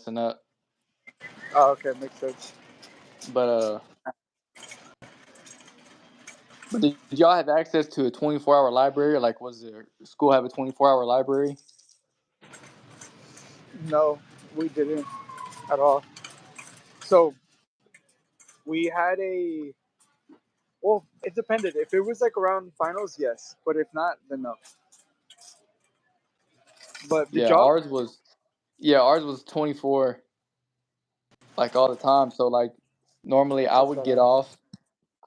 messing up. Oh, okay, makes sense. But did y'all have access to a 24-hour library? Like, was the school have a 24-hour library? No, we didn't at all. So we had a. Well, it depended. If it was like around finals, yes. But if not, then no. But did Yeah, y'all? ours was 24 like all the time. So like normally I That's would get better. off.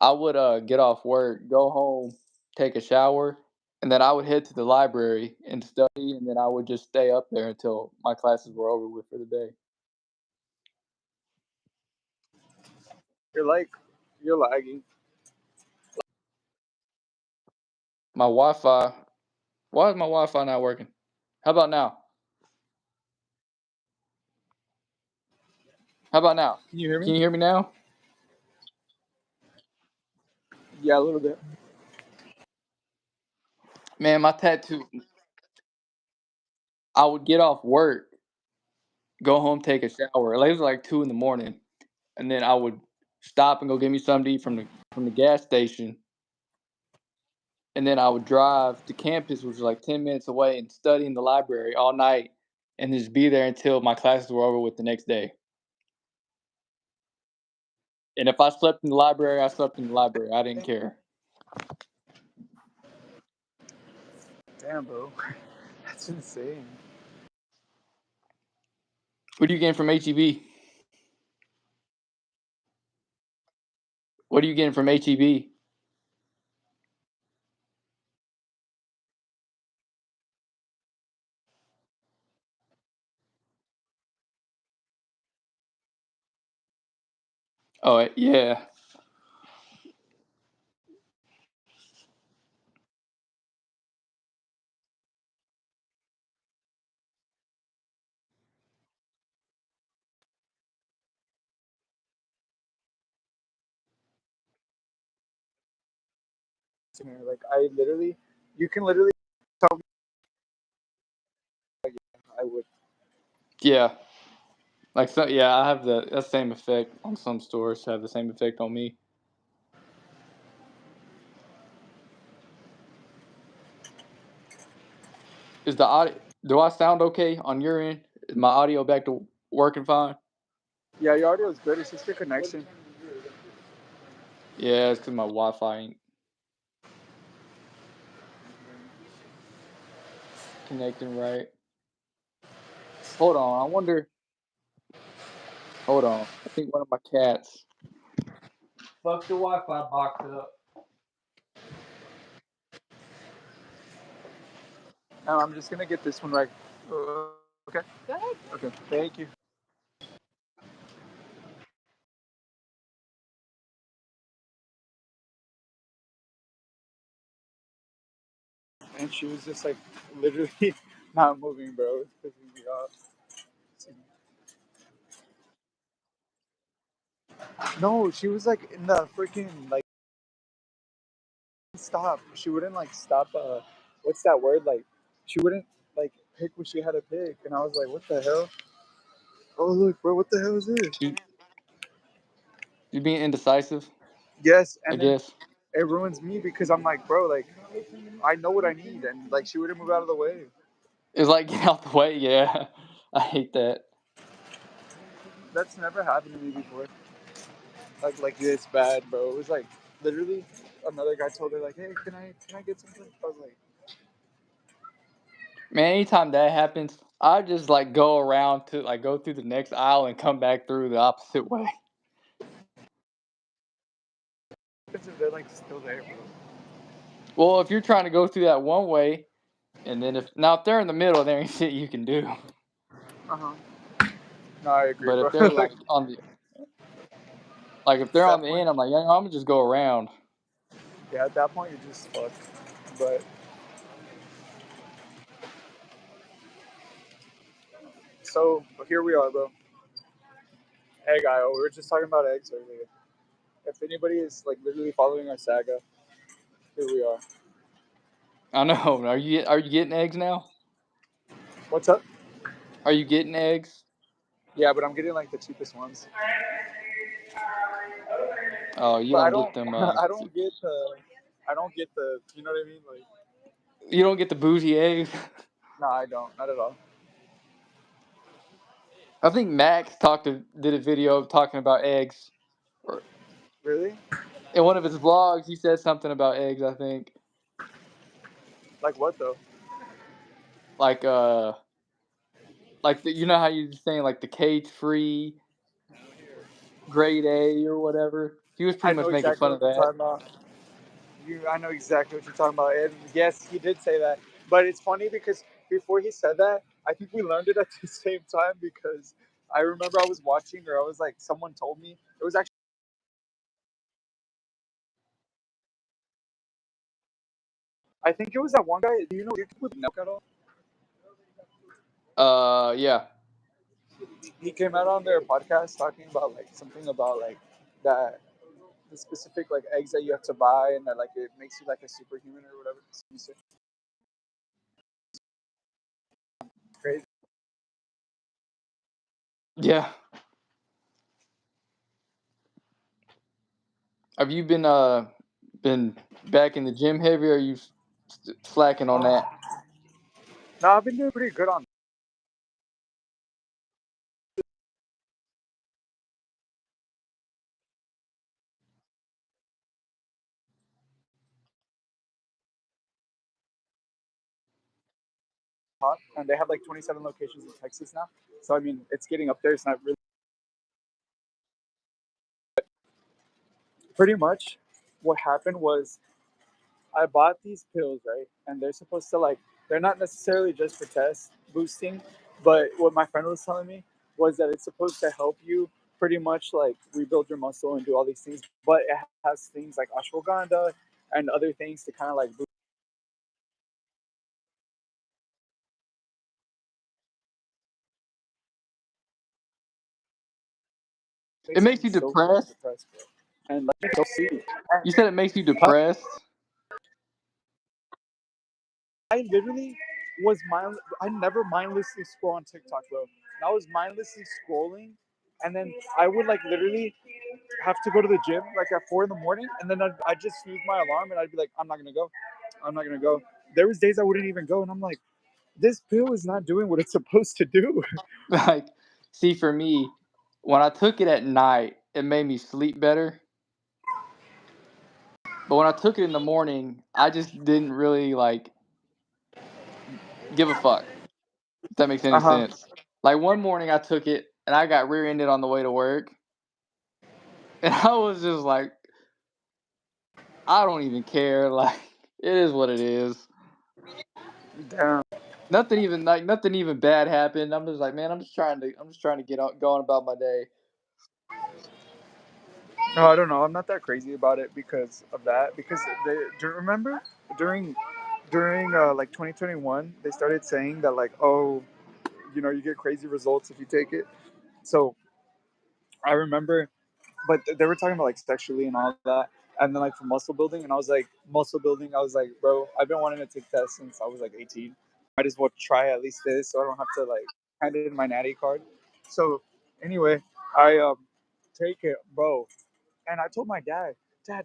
I would get off work, go home, take a shower, and then I would head to the library and study, and then I would just stay up there until my classes were over with for the day. You're lagging. My Wi-Fi, why is my Wi-Fi not working? How about now? How about now? Can you hear Can me? you hear me now? Yeah, a little bit. Man, my tattoo. I would get off work, go home, take a shower. Like, it was like 2 in the morning, and then I would stop and go get me something to eat from the gas station, and then I would drive to campus, which was like 10 minutes away, and study in the library all night, and just be there until my classes were over with the next day. And if I slept in the library, I slept in the library. I didn't care. Damn, bro, that's insane. What are you getting from HEB? What are you getting from HEB? Oh, yeah. Like I literally, you can literally tell me. Like, I would. Yeah. Like, so, yeah, I have that same effect on some stores, have the same effect on me. Is the audio, do I sound okay on your end? Is my audio back to working fine? Yeah, your audio is good. It's just your connection. Yeah, it's because my Wi-Fi ain't connecting right. Hold on, I wonder. Hold on. I think one of my cats fucked the Wi-Fi box up. I'm just gonna get this one right. Okay. Okay. Thank you. And she was just like literally not moving, bro. It's pissing me off. No, she was like in the freaking like stop. She wouldn't like stop. What's that word? Like, she wouldn't like pick what she had to pick, and I was like, what the hell? Oh look, bro, what the hell is this? You being indecisive, Yes, I and then guess. it ruins me because I'm like, bro, like I know what I need, and like she wouldn't move out of the way. It's like, get out the way. Yeah, I hate that. That's never happened to me before. Like this bad, bro. It was like literally another guy told her like, hey, can I get something? I was like, Man, anytime that happens, I just like go around to like go through the next aisle and come back through the opposite way. they're like still there, bro. Well, if you're trying to go through that one way, and then if they're in the middle, there ain't shit you can do. Uh huh. No, I agree, But bro. if they're Like if they're at on that the point, end, I'm like, yeah, I'm gonna just go around. yeah, at that point you're just fucked. But so here we are, bro. Egg aisle. We were just talking about eggs earlier. If anybody is like literally following our saga, here we are. I know. Are you getting eggs now? What's up? Are you getting eggs? Yeah, but I'm getting like the cheapest ones. Oh, you But I don't don't get them. I don't get the you know what I mean? Like You don't get the bougie eggs. no, I don't. Not at all. I think Max did a video talking about eggs. Or Really? in one of his vlogs, he said something about eggs. I think Like what though? like you know how you're saying like the cage free grade A or whatever. He was I pretty know much making exactly fun of what you're that. talking about. I know exactly what you're talking about. And yes, he did say that. But it's funny because before he said that, I think we learned it at the same time because I remember I was watching or I was like someone told me it was actually I think it was that one guy. Do you know with milk at all? Yeah. He came out on their podcast talking about like something about like that the specific like eggs that you have to buy and that like it makes you like a superhuman or whatever. Crazy. Yeah. Have you been back in the gym heavy, or are you slacking on that? No, I've been doing pretty good on that. And they have like 27 locations in Texas now. So I mean, it's getting up there. It's not really pretty much. What happened was I bought these pills, right? And they're supposed to like they're not necessarily just for test boosting, but what my friend was telling me was that it's supposed to help you pretty much like rebuild your muscle and do all these things. But it has things like ashwagandha and other things to kind of like boost. It Makes makes me you so fucking depressed. depressed, bro. And like you'll see. And, You said it makes you huh? depressed. I literally I never mindlessly scroll on TikTok, bro. And I was mindlessly scrolling, and then I would like literally have to go to the gym like at 4 in the morning, and then I'd just snooze my alarm, and I'd be like, I'm not gonna go, I'm not gonna go. There was days I wouldn't even go, and I'm like, this pill is not doing what it's supposed to do. Like, see, for me, when I took it at night, it made me sleep better. But when I took it in the morning, I just didn't really like give a fuck. If that makes any Uh huh. sense. Like one morning, I took it and I got rear-ended on the way to work, and I was just like, I don't even care. Like, it is what it is. Damn. Nothing even bad happened. I'm just like, man, I'm just trying to get on, going about my day. No, I don't know. I'm not that crazy about it because of that. Because do you remember during like 2021, they started saying that like, oh, you get crazy results if you take it. So I remember, but they were talking about like sexually and all that, and then like for muscle building, and I was like muscle building. I was like, bro, I've been wanting to take tests since I was like 18. Might as well try at least this, so I don't have to like hand in my natty card. So anyway, I take it, bro, and I told my dad,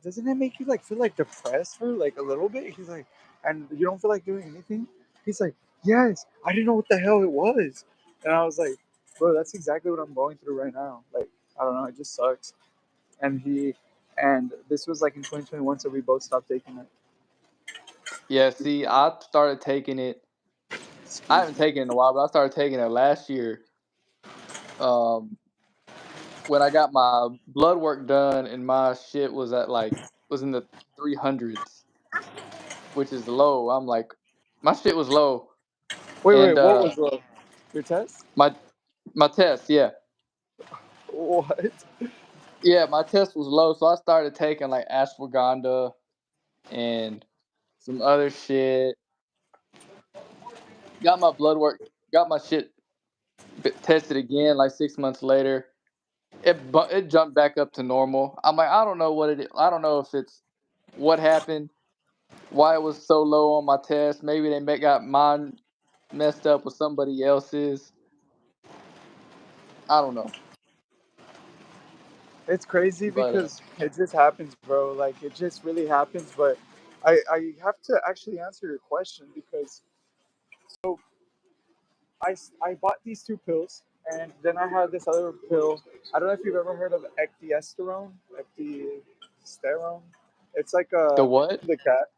doesn't it make you like feel like depressed for like a little bit? He's like, and you don't feel like doing anything? He's like, yes. I didn't know what the hell it was, and I was like, bro, that's exactly what I'm going through right now. Like, I don't know, it just sucks. And this was like in 2021, so we both stopped taking it. Yeah, see, I started taking it. I Excuse haven't me. taken it in a while, but I started taking it last year. Um, when I got my blood work done, and my shit was in the 300s, which is low. I'm like, my shit was low, Wait, and what was your test? my test, yeah, What? yeah, my test was low, so I started taking like ashwagandha and some other shit. Got my blood work, got my shit tested again like 6 months later. It jumped back up to normal. I'm like, I don't know what it is. I don't know if it's what happened, why it was so low on my test. Maybe got mine messed up with somebody else's. I don't know, It's crazy but because it just happens, bro. Like it just really happens. But I have to actually answer your question because so I bought these two pills and then I had this other pill. I don't know if you've ever heard of ecdiesterone, ecdysterone. It's like the a what? the cat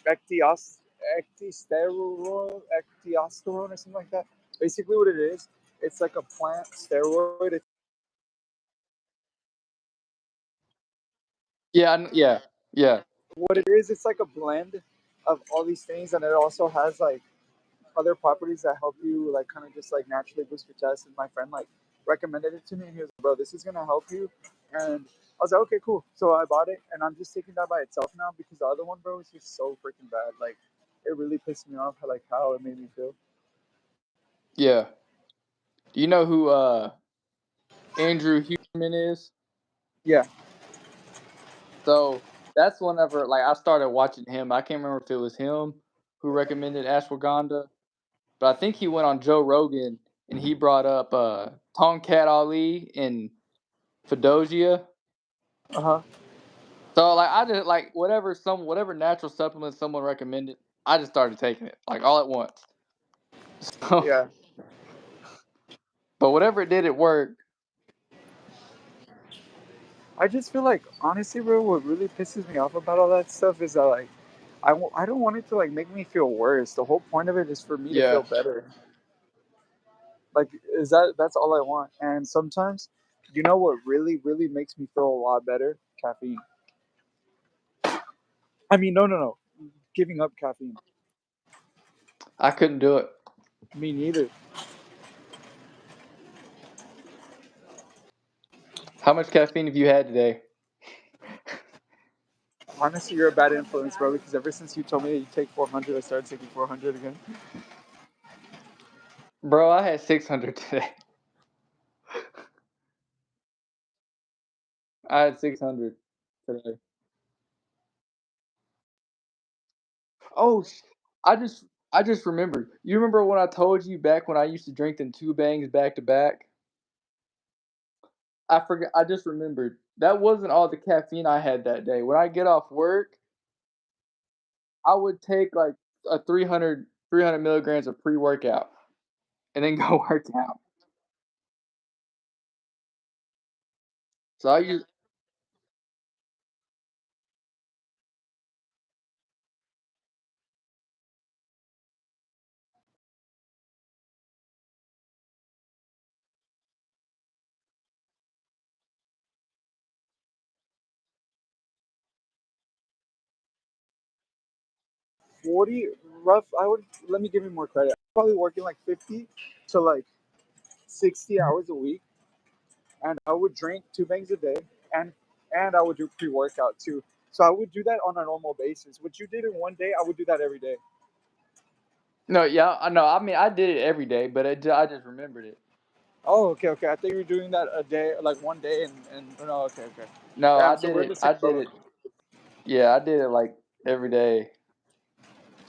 ecdyos ecdysterone ecdiosterone or something like that. Basically, what it is, it's like a plant steroid. It's Yeah, yeah, yeah, what it is. It's like a blend of all these things, and it also has like other properties that help you like kind of just like naturally boost your chest. And my friend like recommended it to me, and he was like, "Bro, this is gonna help you." And I was like, "Okay, cool." So I bought it, and I'm just taking that by itself now because the other one, bro, is just so freaking bad. Like, it really pissed me off. Like how it made me feel. yeah. Do you know who Andrew Huberman is? Yeah. So that's whenever like I started watching him. I can't remember if it was him who recommended ashwagandha, but I think he went on Joe Rogan and he brought up Tomcat Ali and Fedosia. Uh huh. So like I just like whatever natural supplement someone recommended, I just started taking it like all at once. So, Yeah. but whatever it did, it worked. I just feel like honestly, bro, what really pisses me off about all that stuff is that like I don't want it to like make me feel worse. The whole point of it is for me to Yeah, feel better. Like is that's all I want. And sometimes, you know what really makes me feel a lot better? Caffeine. I mean, no. Giving up caffeine. I couldn't do it. Me neither. How much caffeine have you had today? Honestly, you're a bad influence, bro. Because ever since you told me that you take 400, I started taking 400 again. Bro, I had 600 today. I had 600 today. Oh, I just I just remembered. You remember when I told you back when I used to drink them two bangs back to back? I forgot. I just remembered. That wasn't all the caffeine I had that day. When I get off work, I would take like a 300 milligrams of pre-workout and then go work out. So I use 40 rough. I would let me give you more credit. I'm probably working like 50 to like 60 hours a week, and I would drink two bangs a day, and I would do pre workout too. So I would do that on a normal basis. What you did in one day, I would do that every day. no, yeah, I know. I mean, I did it every day, but I just remembered it. Oh, okay, okay. I think you were doing that a day, like one day, and no, okay, okay. No, Damn, so we're in the same I did boat. it. Yeah, I did it like every day.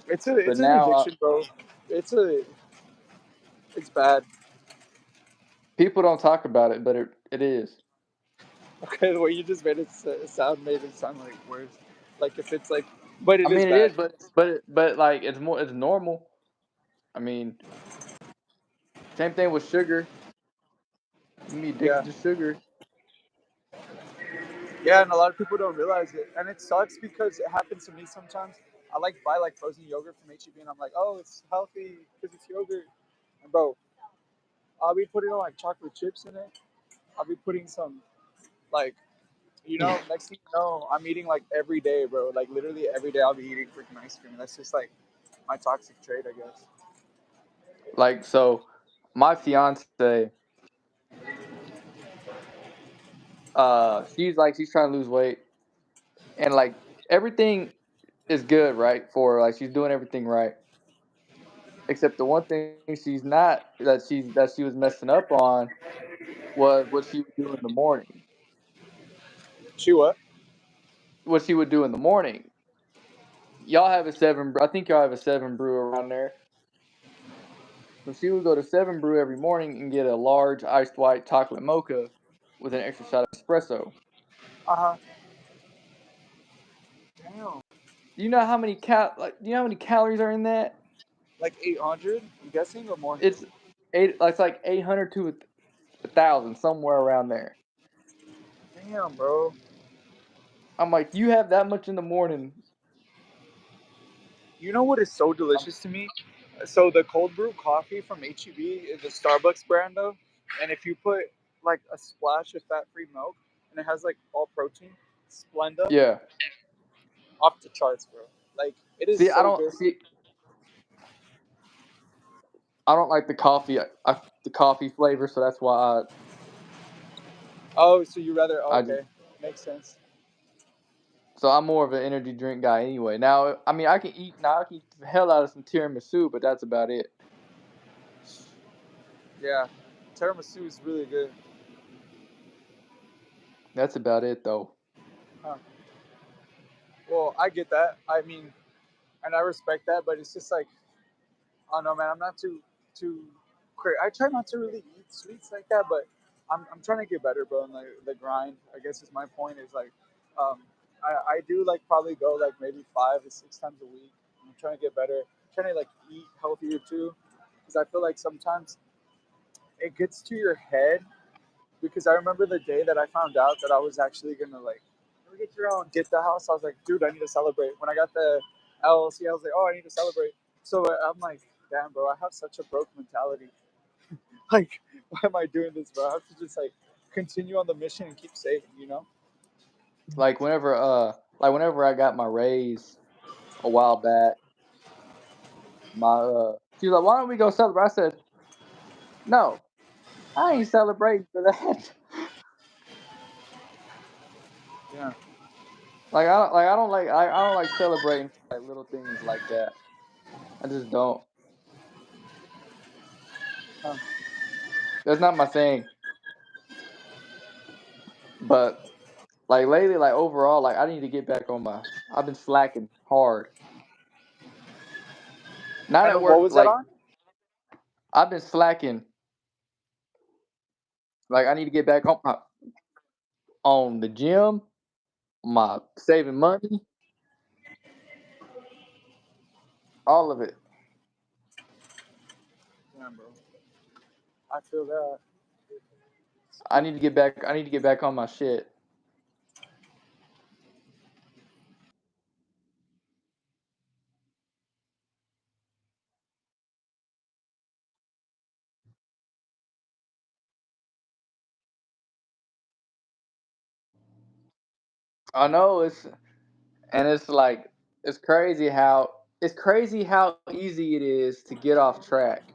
But It's an now addiction, bro. It's a it's bad. people don't talk about it, but it is. Okay, the way you just made it sound made it sound like worse. Like if it's like, but I it is mean, it bad. is, but like it's normal. I mean, same thing with sugar. You can be Yeah, addicted to sugar. yeah, and a lot of people don't realize it, and it sucks because it happens to me sometimes. I like buy like frozen yogurt from HEB, and I'm like, oh, it's healthy because it's yogurt. And bro, I'll be putting like chocolate chips in it. I'll be putting some like, Yeah, next thing you know, I'm eating like every day, bro. Like literally every day, I'll be eating freaking ice cream. That's just like my toxic trait, I guess. like so, my fiance, she's trying to lose weight, and like everything is good, right? For like she's doing everything right, except the one thing she's not that she was messing up on was what she would do in the morning. She what? What she would do in the morning. Y'all have a seven. I think y'all have a seven brew around there. So she would go to Seven Brew every morning and get a large iced white chocolate mocha with an extra shot of espresso. Uh huh. Damn. Do you know how many do you know how many calories are in that? Like 800, I'm guessing, or more. It's it's like 800 to 1,000, somewhere around there. Damn, bro. I'm like, you have that much in the morning. You know what is so delicious to me? So the cold brew coffee from HEB is a Starbucks brand though, and if you put like a splash of fat-free milk and it has like all protein, Splenda, Yeah. off the charts, bro. Like it is See, so good. I don't like the coffee, the coffee flavor, so that's why Oh, so you rather? Oh, I okay, just makes sense. so I'm more of an energy drink guy anyway. Now, I mean, I can eat the hell out of some tiramisu, but that's about it. Yeah, tiramisu is really good. That's about it though. Huh. Well, I get that. I mean, and I respect that, but it's just like, I don't know, man. I'm not too crazy. I try not to really eat sweets like that, but I'm trying to get better, bro. And the grind, I guess, is my point. Is like, um, I do like probably go like maybe 5 to 6 times a week. I'm trying to get better. Trying to like eat healthier too, because I feel like sometimes it gets to your head. Because I remember the day that I found out that I was actually gonna like get your own, get the house. I was like, dude, I need to celebrate. When I got the LLC, I was like, oh, I need to celebrate. So I'm like, damn, bro, I have such a broke mentality. Like, why am I doing this, bro? I have to just like continue on the mission and keep saving, you know? Like whenever I got my raise a while back, she was like, "Why don't we go celebrate?" I said, "No, I ain't celebrating for that." Yeah. I don't like celebrating for like little things like that. I just don't. Huh. That's not my thing. But like lately, like overall, like I need to get back on my. I've been slacking hard. Not at And what work. was that Like on? I've been slacking. Like I need to get back on the gym, my saving money, all of it. Damn, bro. I feel that. I need to get back. I need to get back on my shit. I know it's like it's crazy how easy it is to get off track.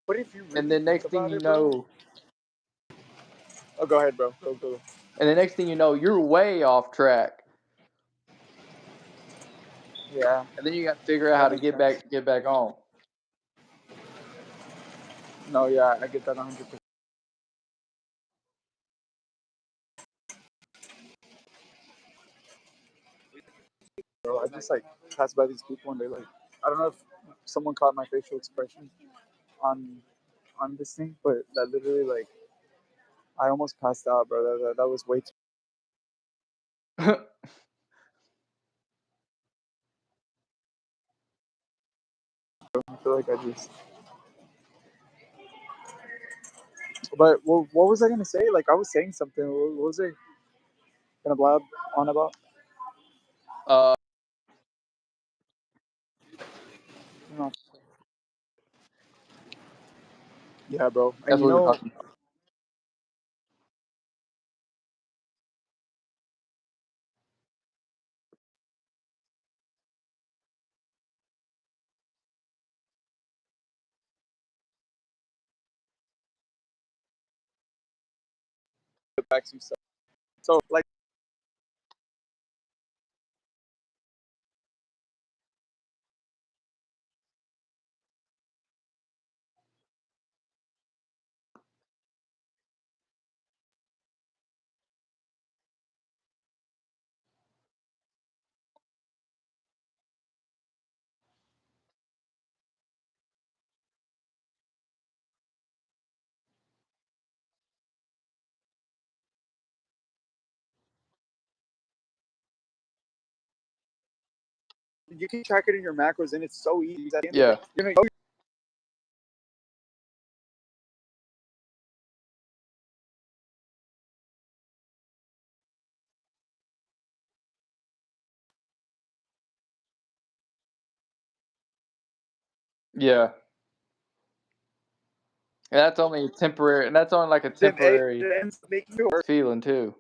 But if you And really then think next thing about you it, bro. know, Oh, go ahead, bro. Go. you're way off track. Yeah, And then you got to figure out how that to makes sense. get back on. No, yeah, I get that 100%. Bro. I just like pass by these people and they like, I don't know if someone caught my facial expression on on this thing, but that literally like I almost passed out, bro. That was way too. I feel like I just. But what was I gonna say? Like I was saying something. What was I gonna blab on about? uh, You know, yeah, bro. And that's you what we were know, talking about. back some stuff. So like you can track it in your macros, and it's so easy. At the end Yeah. of the day, you're gonna go. Yeah. And that's only temporary, and that's only like a Then temporary it ends up making it work. feeling too.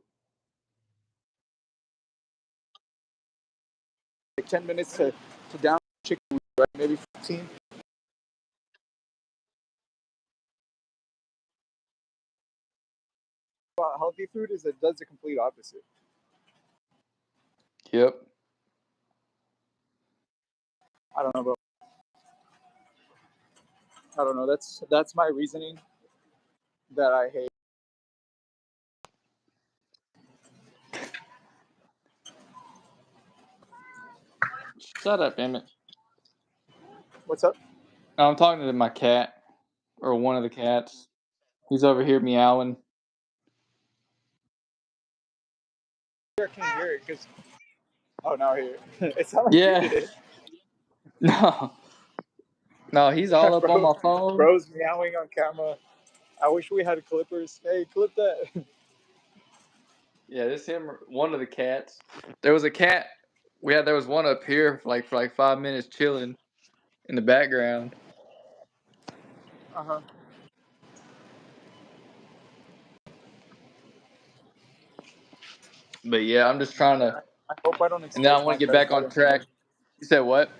Like 10 minutes to down chicken, right? Maybe 15. About healthy food is it does the complete opposite. Yep. I don't know, bro. I don't know. That's my reasoning that I hate. Shut up, Emmett. What's up? I'm talking to my cat, or one of the cats. He's over here meowing. I can't hear it because. Oh, now I hear it. It sounded like you Yeah. did it. No. No, he's all up on my phone. Bro's meowing on camera. I wish we had clippers. Hey, clip that. Yeah, this him. One of the cats. There was a cat. There was one up here for like 5 minutes chilling in the background. Uh-huh. But yeah, I'm just trying to, I hope I don't and then I expose want my to get credit back card on track. information. You said what?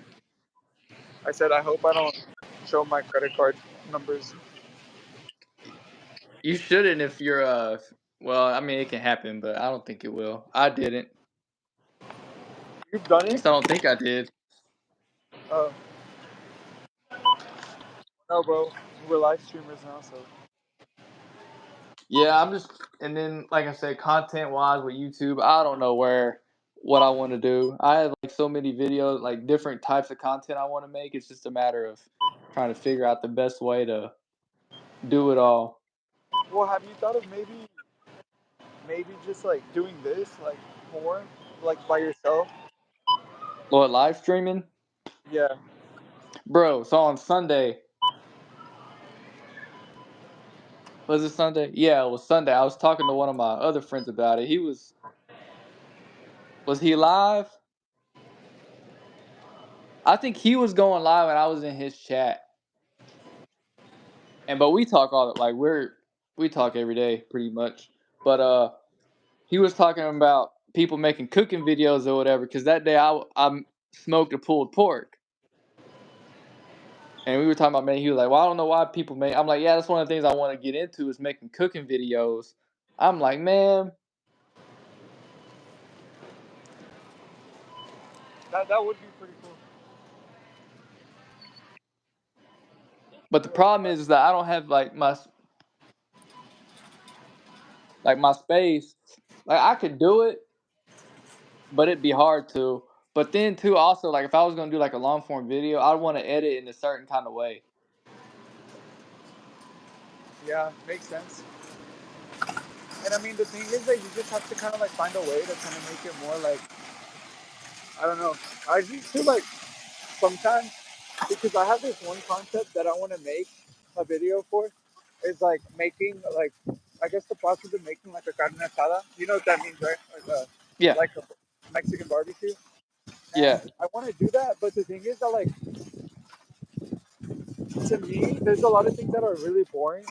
I said I hope I don't show my credit card numbers. You shouldn't if you're well, I mean it can happen, but I don't think it will. I didn't. You've done At it? least I don't think I did. Uh, no, bro. We're live streamers now, so. Yeah, I'm just, and then like I said, content wise with YouTube, I don't know what I want to do. I have like so many videos, like different types of content I want to make. It's just a matter of trying to figure out the best way to do it all. Well, have you thought of maybe just like doing this like more, like by yourself? What, live streaming? Yeah. Bro, so on Sunday, was it Sunday? Yeah, it was Sunday. I was talking to one of my other friends about it. Was he live? I think he was going live and I was in his chat. But we talk we talk every day pretty much. But he was talking about people making cooking videos or whatever, because that day I smoked a pulled pork. And we were talking about, man, he was like, well, I don't know why people make. I'm like, yeah, that's one of the things I want to get into is making cooking videos. I'm like, man. That would be pretty cool. But the problem is that I don't have like my space. Like I could do it, but it'd be hard to. But then too, also like if I was gonna do like a long form video, I'd want to edit in a certain kind of way. Yeah, makes sense. And I mean, the thing is that you just have to kind of like find a way to kind of make it more like, I don't know. I just feel like sometimes, because I have this one concept that I want to make a video for, is like making like, I guess the process of making like a carne asada. You know what that means, right? Yeah, Like a Mexican barbecue. yeah, And I want to do that, but the thing is that like, to me, there's a lot of things that are really boring,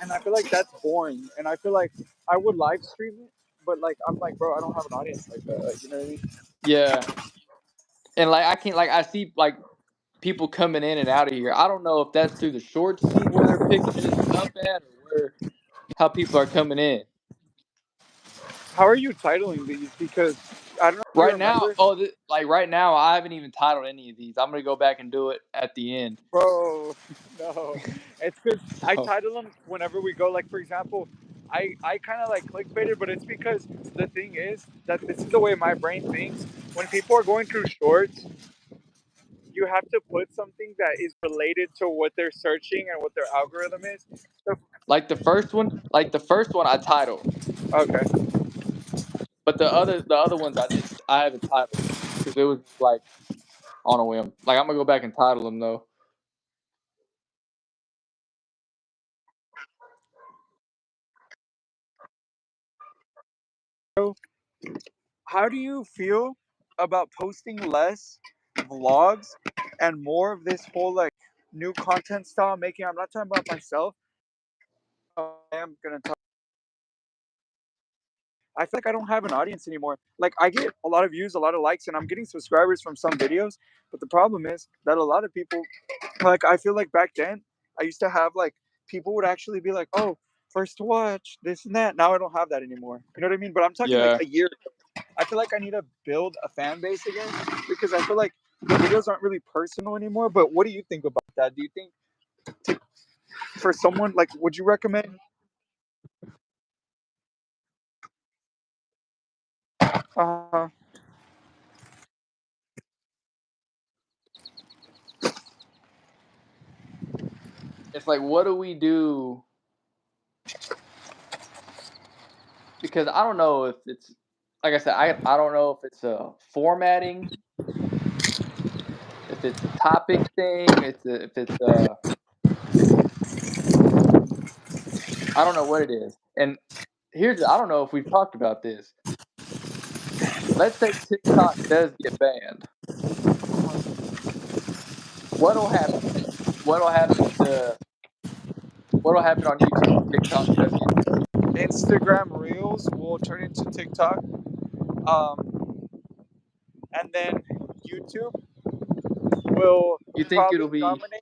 and I feel like that's boring. And I feel like I would live stream it, but like I'm like, bro, I don't have an audience like that. Like, you know what I mean? yeah. And like I can't, like I see like people coming in and out of here. I don't know if that's through the shorts feed where they're picking it up at, or how people are coming in. How are you titling these? Because I don't know if you Right now, remember, like right now, I haven't even titled any of these. I'm gonna go back and do it at the end. bro. No, it's because I So, title them whenever we go. Like for example, I kind of like clickbaited, but it's because the thing is that this is the way my brain thinks. When people are going through shorts, you have to put something that is related to what they're searching and what their algorithm is. So, like the first one I titled, okay. but the other ones I haven't titled. because it was like on a whim. Like I'm gonna go back and title them though. How do you feel about posting less vlogs and more of this whole like new content style making? I'm not talking about myself. I am gonna talk. I feel like I don't have an audience anymore. Like I get a lot of views, a lot of likes, and I'm getting subscribers from some videos. But the problem is that a lot of people, like I feel like back then, I used to have like people would actually be like, "Oh, first to watch this and that." Now I don't have that anymore. You know what I mean? But I'm talking like Yeah, a year. I feel like I need to build a fan base again because I feel like the videos aren't really personal anymore. But what do you think about that? Do you think for someone like, would you recommend? Uh, it's like what do we do? Because I don't know if it's like I said, I don't know if it's a formatting, if it's a topic thing, if it's a I don't know what it is. And I don't know if we've talked about this. Let's say TikTok does get banned. What'll happen? What'll happen to what'll happen on YouTube if TikTok does get banned? Instagram Reels will turn into TikTok, and then YouTube will You think probably it'll be dominate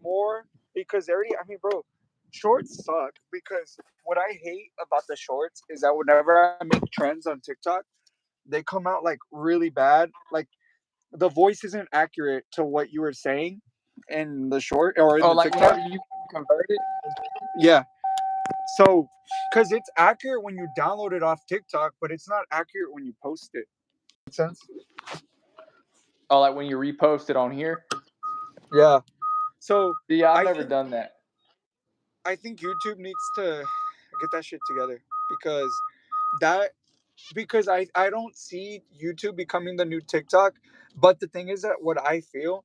more because they already. I mean, bro, shorts suck because what I hate about the shorts is that whenever I make trends on TikTok, they come out like really bad. Like the voice isn't accurate to what you were saying in the short or in oh the like TikTok. whenever you convert it? Yeah. So, because it's accurate when you download it off TikTok, but it's not accurate when you post it. Make sense? Oh like when you repost it on here? Yeah. So Yeah, I've I never think done that. I think YouTube needs to get that shit together because that I don't see YouTube becoming the new TikTok. But the thing is that what I feel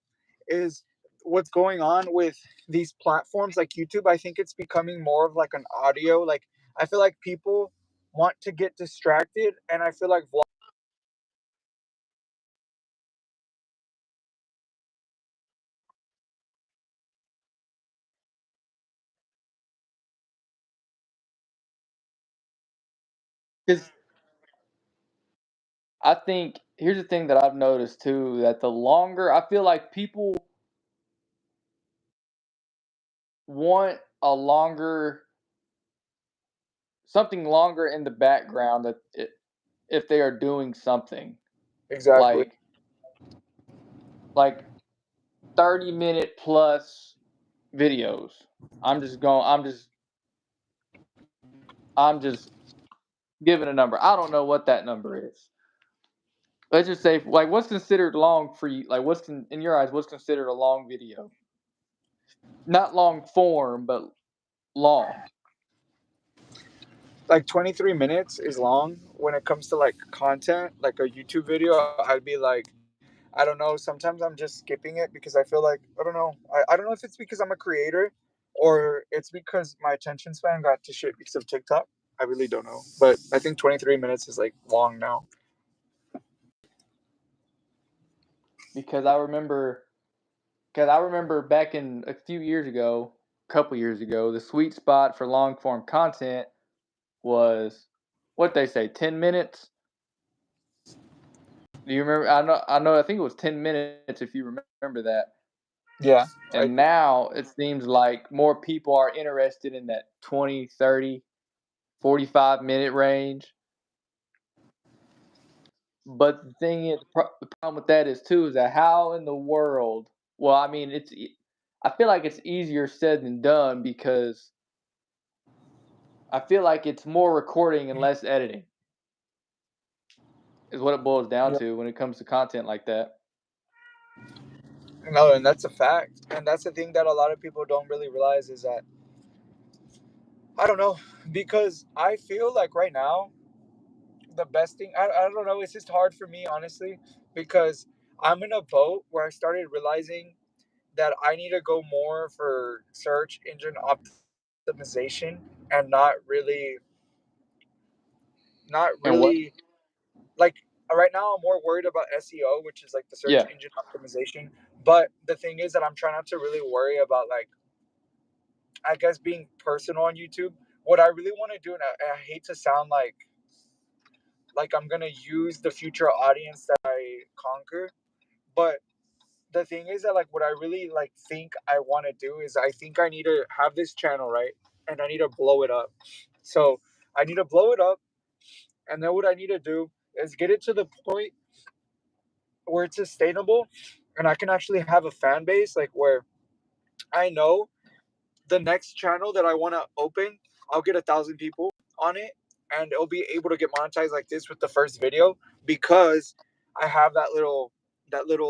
is what's going on with these platforms like YouTube. I think it's becoming more of like an audio. Like I feel like people want to get distracted, and I feel like Because I think here's the thing that I've noticed too that the longer I feel like people want a longer something longer in the background if they are doing something exactly. like like 30-minute plus videos. I'm just going I'm just giving a number. I don't know what that number is. Let's just say like what's considered long for you? Like in your eyes what's considered a long video? Not long form, but long. Like 23 minutes is long when it comes to like content, like a YouTube video. I'd be like, I don't know. Sometimes I'm just skipping it because I feel like, I don't know. I don't know if it's because I'm a creator or it's because my attention span got to shit because of TikTok. I really don't know. But I think 23 minutes is like long now. Because I remember back in a few years ago, a couple years ago, the sweet spot for long form content was what they say 10 minutes. Do you remember? I think it was 10 minutes if you remember that. Yeah. I And now it seems like more people are interested in that 20, 30, 45-minute range. But the thing is, the problem with that is too is that how in the world? Well, I mean, I feel like it's easier said than done because I feel like it's more recording and less editing is what it boils down yeah. to when it comes to content like that. No, and that's a fact. And that's the thing that a lot of people don't really realize is that I don't know because I feel like right now the best thing. I don't know. It's just hard for me, honestly, because I'm in a boat where I started realizing that I need to go more for search engine optimization and not And what? really like right now. I'm more worried about SEO, which is like the search Yeah, engine optimization. But the thing is that I'm trying not to really worry about like I guess being personal on YouTube. What I really want to do, and I hate to sound like I'm gonna use the future audience that I conquer, but the thing is that like what I really like think I want to do is I think I need to have this channel, right, and I need to blow it up. So I need to blow it up, and then what I need to do is get it to the point where it's sustainable, and I can actually have a fan base like where I know the next channel that I want to open, I'll get 1,000 people on it, and it'll be able to get monetized like this with the first video because I have that little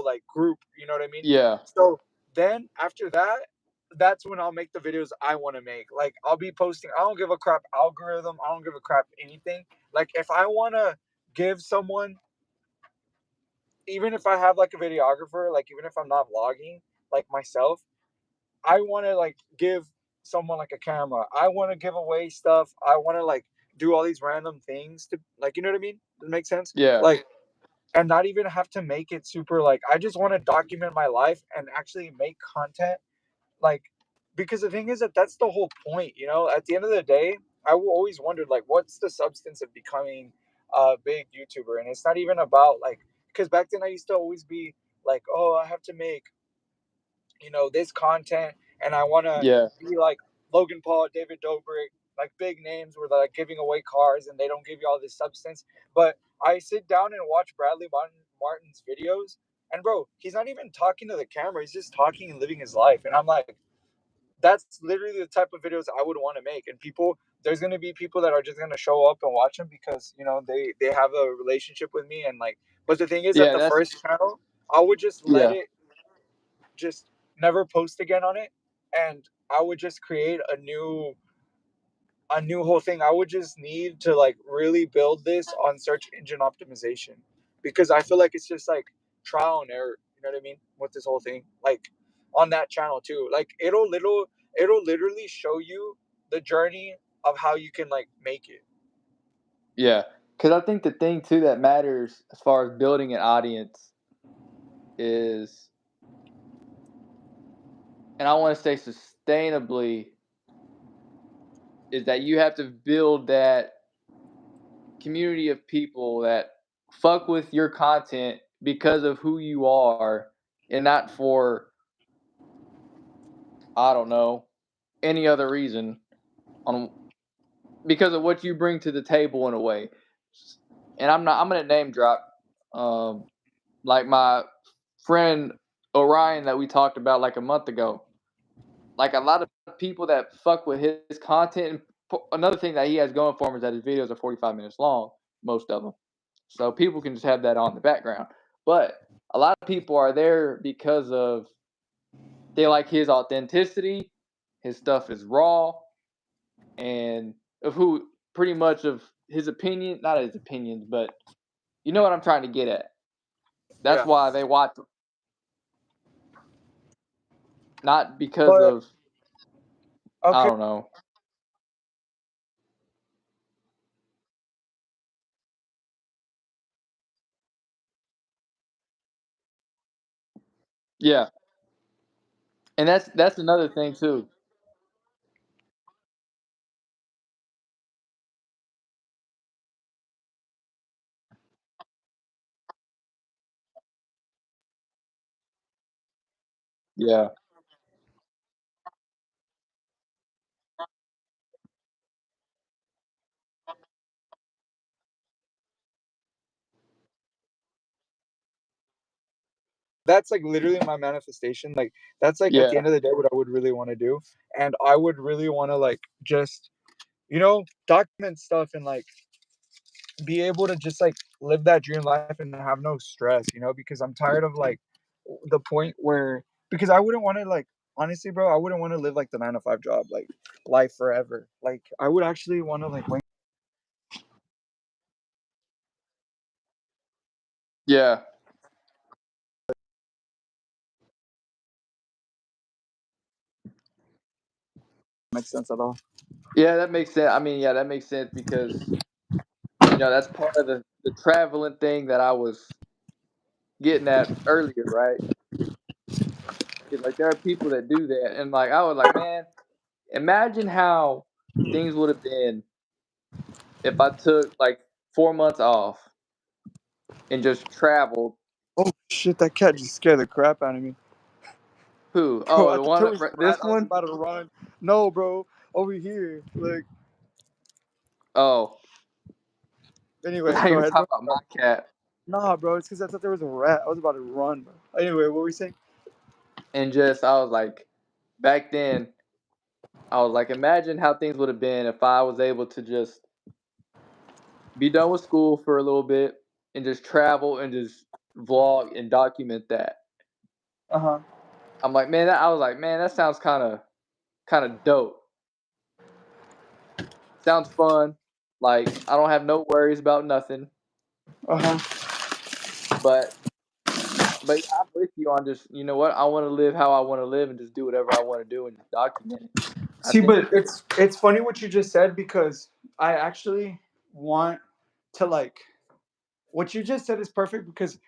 like group. You know what I mean? yeah, So then after that, that's when I'll make the videos I want to make. Like I'll be posting. I don't give a crap algorithm. I don't give a crap anything. Like if I want to give someone, even if I have like a videographer, like even if I'm not vlogging like myself, I want to like give someone like a camera. I want to give away stuff. I want to like do all these random things to like, you know what I mean? Does it make sense? yeah, Like, and not even have to make it super like, I just want to document my life and actually make content. Like, because the thing is that that's the whole point, you know? At the end of the day, always wondered like, what's the substance of becoming a big YouTuber? And it's not even about like, because back then I used to always be like, oh, I have to make this content, and I want to yeah, be like Logan Paul, David Dobrik, like big names where they're like giving away cars and they don't give you all this substance. But I sit down and watch Bradley Martin's videos, and bro, he's not even talking to the camera. He's just talking and living his life. And I'm like, that's literally the type of videos I would want to make. And there's going to be people that are just going to show up and watch them because they have a relationship with me. And like, but the thing is that yeah. the That's first channel, I would just let yeah, it just never post again on it, and I would just create a new whole thing. I would just need to like really build this on search engine optimization because I feel like it's just like trial and error. You know what I mean? With this whole thing, like on that channel too, like it'll literally show you the journey of how you can like make it. yeah. Because I think the thing too that matters as far as building an audience is, and I want to say sustainably, is that you have to build that community of people that fuck with your content because of who you are and not for, I don't know, any other reason, on because of what you bring to the table in a way. And I'm gonna name drop, um like my friend Orion that we talked about like a month ago. Like a lot of people that fuck with his content. And another thing that he has going for him is that his videos are 45 minutes long, most of them. So people can just have that on the background. But a lot of people are there because of they like his authenticity. His stuff is raw, and of who pretty much of his opinion, not his opinions, but you know what I'm trying to get at. That's Yeah, why they watch, not because but of, I okay. don't know. Yeah, and that's another thing too. Yeah, That's like literally my manifestation. Like that's like at the yeah, end of the day what I would really want to do, and I would really want to like just document stuff and like be able to just like live that dream life and have no stress, because I'm tired of like the point where because I wouldn't want to like honestly, bro, I wouldn't want to live like the 9 to 5 job like life forever. Like I would actually want to like wake Yeah. Makes sense at all. Yeah, that makes sense. I mean, yeah, that makes sense because that's part of the traveling thing that I was getting at earlier, right? Like there are people that do that, and like I was like, man, imagine how things would have been if I took like 4 months off and just traveled. Oh shit! That cat just scared the crap out of me, Who? bro. Oh, I the thought there one, was a rat. this I was one. about to run. No, bro, over here. Like, Oh, anyways, now go you're ahead, bro. talking about my cat, Nah, bro, it's because I thought there was a rat. I was about to run, bro. Anyway, what were we saying? and just I was like, back then, I was like, imagine how things would have been if I was able to just be done with school for a little bit and just travel and just vlog and document that. Uh-huh. I'm like, man, I was like, man, that sounds kind of dope. Sounds fun. Like I don't have no worries about nothing. Uh-huh. But I'm with you on just what I want to live how I want to live and just do whatever I want to do and just document it. I See, think but it's funny what you just said because I actually want to like what you just said is perfect because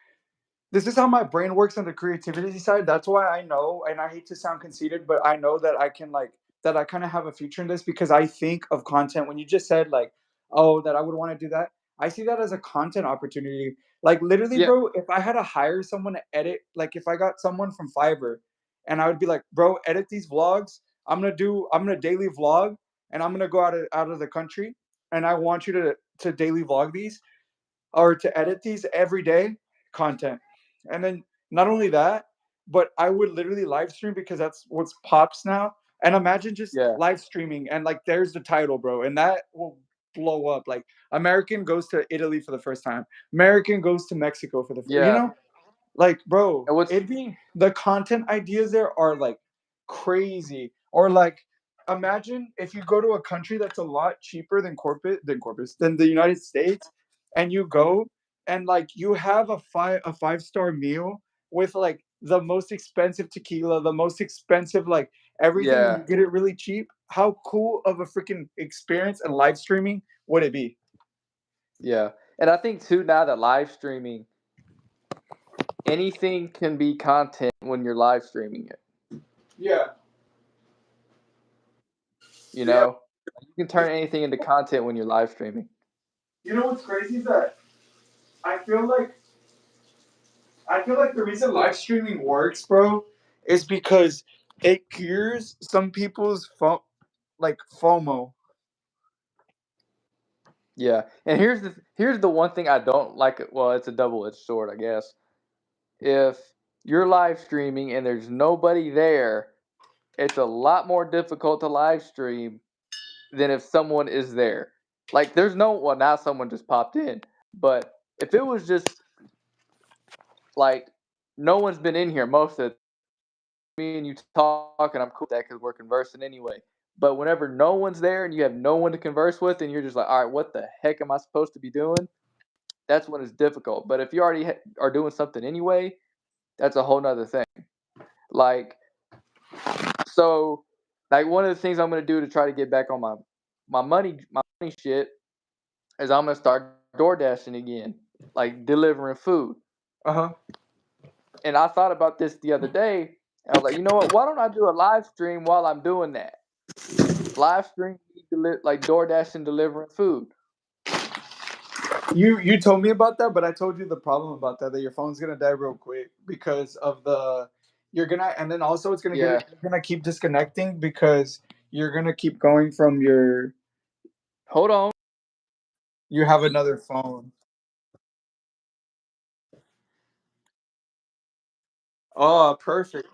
this is how my brain works on the creativity side. That's why I know, and I hate to sound conceited, but I know that I can like that I kind of have a future in this because I think of content. When you just said like, oh, that I would want to do that, I see that as a content opportunity. Like literally, yeah, bro, if I had to hire someone to edit, like if I got someone from Fiverr, and I would be like, bro, edit these vlogs. I'm gonna daily vlog, and I'm gonna go out of the country, and I want you to daily vlog these or to edit these every day content. And then not only that, but I would literally live stream because that's what's pops now. And imagine just yeah, live streaming and like there's the title, bro, and that will blow up. Like American goes to Italy for the first time. American goes to Mexico for the first, yeah. like bro, And what's it be the content ideas there are like crazy. Or like imagine if you go to a country that's a lot cheaper than the United States, and you go and like you have a five-star meal with like the most expensive tequila, the most expensive like everything, and yeah, you get it really cheap. How cool of a freaking experience and live streaming would it be? yeah. And I think too now that live streaming, anything can be content when you're live streaming it. Yeah. You Yeah. know, you can turn anything into content when you're live streaming. You know what's crazy is that I feel like I feel like the reason live streaming works, bro, is because it cures some people's like FOMO. Yeah. And here's the one thing I don't like. Well, it's a double-edged sword, I guess. If you're live streaming and there's nobody there, it's a lot more difficult to live stream than if someone is there. Like there's no well now someone just popped in, but if it was just like no one's been in here most of me and you talk and I'm cool with that because we're conversing anyway. But whenever no one's there and you have no one to converse with and you're just like, all right, what the heck am I supposed to be doing? That's when it's difficult. But if you already are doing something anyway, that's a whole nother thing. Like so, like one of the things I'm gonna do to try to get back on my money shit is I'm gonna start door dashing again, like delivering food. Uh huh. And I thought about this the other day. I was like, you know what? Why don't I do a live stream while I'm doing that? Live stream like DoorDash and delivering food. You told me about that, but I told you the problem about that your phone's gonna die real quick because of the you're gonna and then also it's gonna Yeah. you're gonna keep disconnecting because you're gonna keep going from your Hold on. you have another phone. Oh, perfect.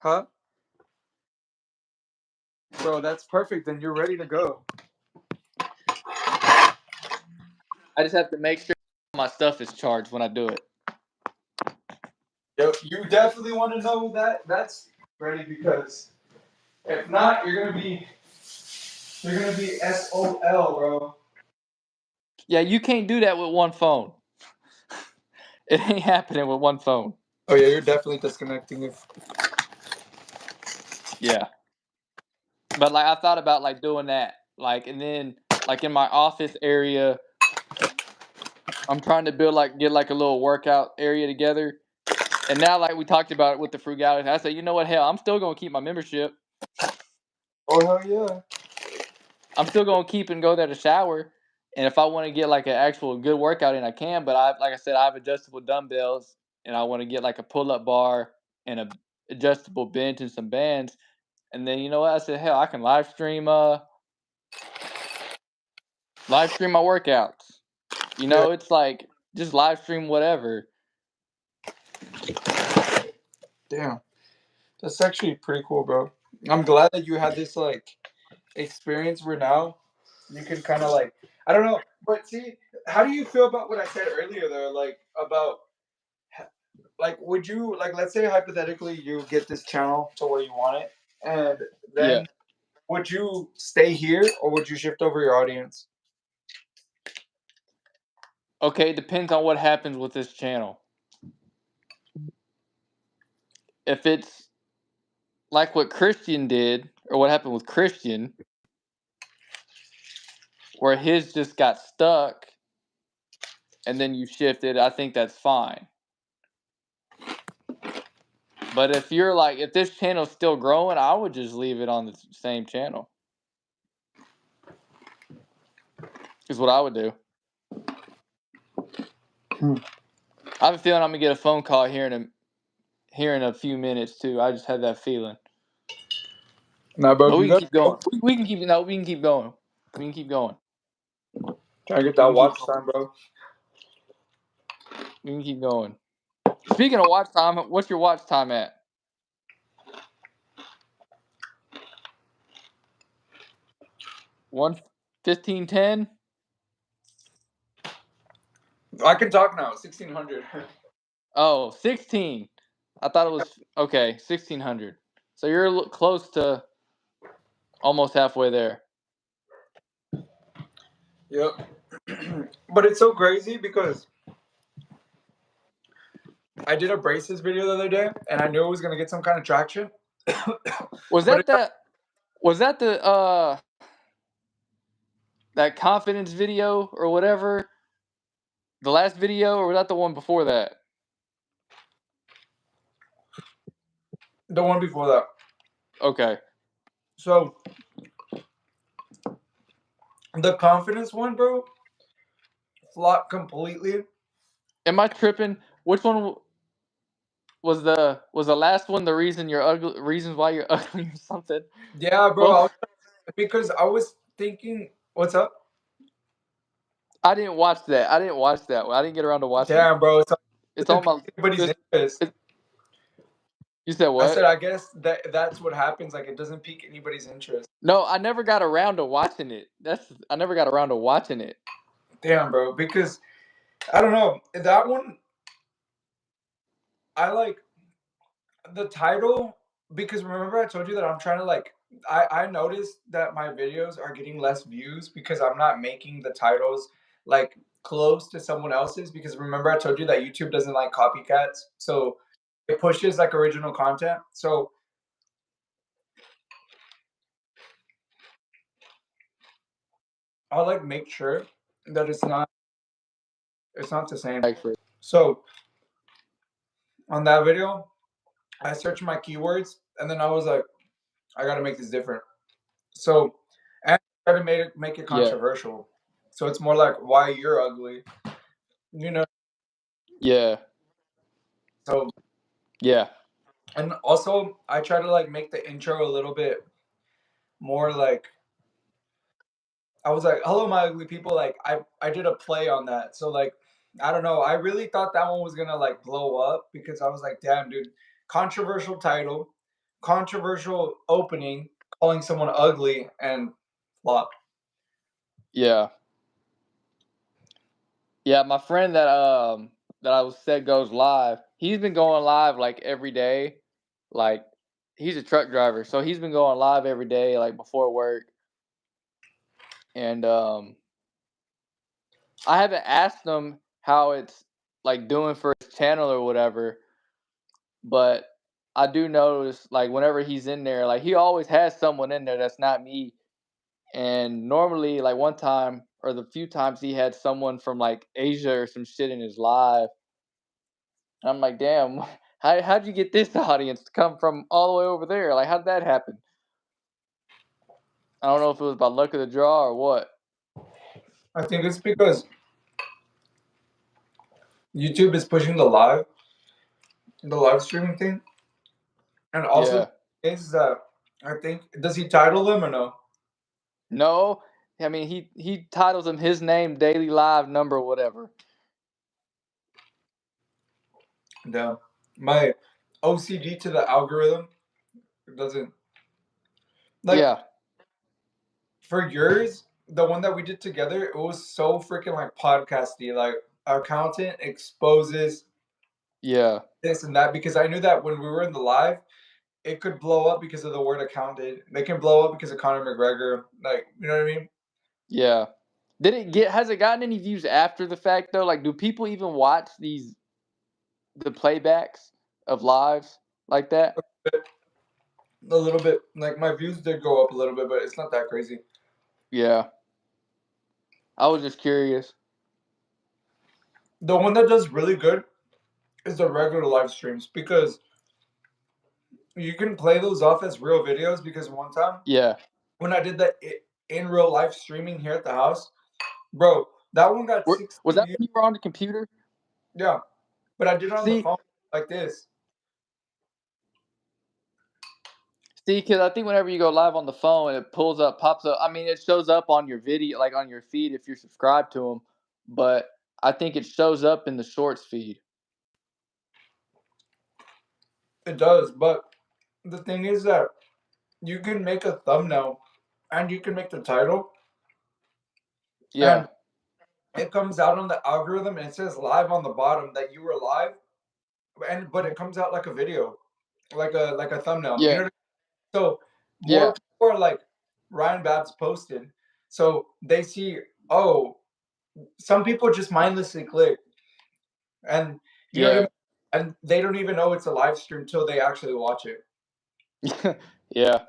Huh? Bro, that's perfect. Then you're ready to go. I just have to make sure my stuff is charged when I do it. Yo, you definitely want to know that that's ready because if not, you're gonna be SOL, bro. Yeah, you can't do that with one phone. It ain't happening with one phone. Oh yeah, you're definitely disconnecting it. Yeah. But like I thought about like doing that. Like and then like in my office area, I'm trying to get like a little workout area together. And now like we talked about it with the frugality, I said, you know what, hell, I'm still gonna keep my membership. Oh hell yeah. I'm still gonna keep and go there to shower. And if I want to get like an actual good workout in, I can. But like I said, I have adjustable dumbbells, and I want to get like a pull-up bar and a adjustable bench and some bands. And then you know what? I said, hell, I can live stream my workouts. You Yeah. know, it's like just live stream whatever. Damn. That's actually pretty cool, bro. I'm glad that you had this like experience where now you can kind of like I don't know, but see, how do you feel about what I said earlier though? Like about like would you like let's say hypothetically you get this channel to where you want it, and Yeah. then would you stay here or would you shift over your audience? Okay, it depends on what happens with this channel. If it's like what Christian did, or what happened with Christian, where his just got stuck and then you shifted, I think that's fine. But if you're like, if this channel's still growing, I would just leave it on the same channel. Is what I would do. I have a feeling I'm gonna get a phone call here in a few minutes too. I just had that feeling. Nah, bro, But we you can got keep going. We can keep no. We can keep going. We can keep going. trying to get We that can keep watch going. time, bro. We can keep going. Speaking of watch time, what's your watch time at? 1:15:10. I can talk now. 1600. Oh, 16. I thought it was okay. 1600. So you're close to almost halfway there. Yep. But it's so crazy because I did a braces video the other day and I knew it was gonna get some kind of traction. Was But that the that confidence video or whatever? The last video, or was that the one before that? the one before that. Okay. So the confidence one, bro, flopped completely. Am I tripping? Which one was the last one? The reason you're ugly, reasons why you're ugly or something? Yeah, bro. Both. Because I was thinking, what's up? I didn't watch that. I didn't watch that one. I didn't get around to watching it. Damn, bro. It It's doesn't on pique my. anybody's interest. You said I said, what? I guess that's what happens. Like, it doesn't pique anybody's interest. No, I never got around to watching it. I never got around to watching it. Damn, bro. Because I don't know that one. I like the title because remember I told you that I'm trying to like. I noticed that my videos are getting less views because I'm not making the titles like close to someone else's. Because remember I told you that YouTube doesn't like copycats, so it pushes like original content. So I'll like make sure that it's not the same. So on that video, I searched my keywords and then I was like, I gotta make this different. So and I tried to make it Yeah. controversial. So it's more like why you're ugly. You know. Yeah. So Yeah. and also I try to like make the intro a little bit more like I was like, hello my ugly people, like I did a play on that. So like I don't know. I really thought that one was gonna like blow up because I was like, damn dude, controversial title, controversial opening, calling someone ugly and flop. Yeah. Yeah, my friend that I was said goes live. He's been going live like every day. Like he's a truck driver, so he's been going live every day like before work. And I haven't asked him how it's like doing for his channel or whatever, but I do notice like whenever he's in there, like he always has someone in there that's not me. And normally, like one time or the few times he had someone from like Asia or some shit in his live. And I'm like, damn, how'd you get this audience to come from all the way over there? Like, how'd that happen? I don't know if it was by luck of the draw or what. I think it's because YouTube is pushing the live streaming thing, and also Yeah. is that I think does he title them or no? No, I mean he titles him his name daily live number whatever. No, my OCD to the algorithm doesn't like Yeah. for yours. The one that we did together, it was so freaking like podcasty. Like our content exposes Yeah. this and that because I knew that when we were in the live, it could blow up because of the word accounted. They can blow up because of Conor McGregor. Like, you know what I mean? Yeah. Has it gotten any views after the fact though? Like do people even watch the playbacks of lives like that? A little bit. Like my views did go up a little bit, but it's not that crazy. Yeah. I was just curious. The one that does really good is the regular live streams because you can play those off as real videos. Because one time Yeah. when I did that in real life streaming here at the house, bro, that one got Was 60 that views. when you were on the computer? Yeah, but I did it on the See, phone like this. because I think whenever you go live on the phone, it pops up. I mean, it shows up on your video, like on your feed if you're subscribed to them, but I think it shows up in the shorts feed. It does, but the thing is that you can make a thumbnail and you can make the title, Yeah. and it comes out on the algorithm and it says live on the bottom that you were live, but it comes out like a video, like a thumbnail. You Yeah. know what I mean? So more Yeah. people are like Ryan Babbs posted, so they see. Oh, some people just mindlessly click, and you know what I Yeah. mean. And they don't even know it's a live stream till they actually watch it. Yeah.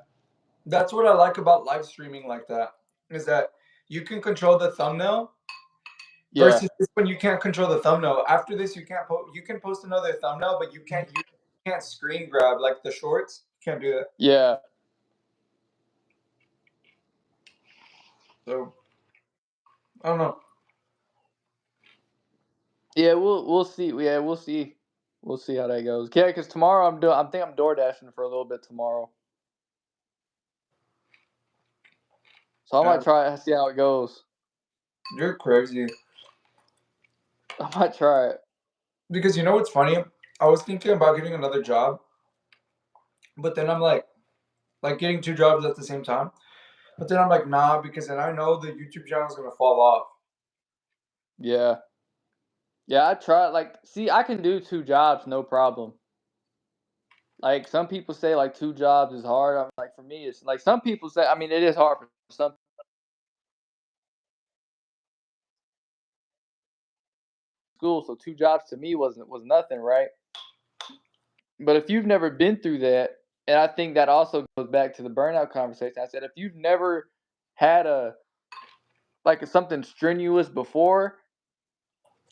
That's what I like about live streaming like that, is that you can control the thumbnail Yeah. versus this one you can't control the thumbnail. After this, you can't you can post another thumbnail, but you can't screen grab like the shorts. You can't do that. Yeah. So I don't know. Yeah, we'll see. Yeah, we'll see. We'll see how that goes. Yeah, because tomorrow I think I'm door dashing for a little bit tomorrow. So I might try it, see how it goes. You're crazy. I might try it. Because you know what's funny? I was thinking about getting another job, but then I'm like getting two jobs at the same time. But then I'm like, nah, because then I know the YouTube channel is gonna fall off. Yeah. Yeah, I try. Like, see, I can do 2 jobs, no problem. Like some people say, like 2 jobs is hard. I'm like, for me, it's like some people say. I mean, it is hard for some school. So 2 jobs to me was nothing, right? But if you've never been through that, and I think that also goes back to the burnout conversation. I said, if you've never had something strenuous before,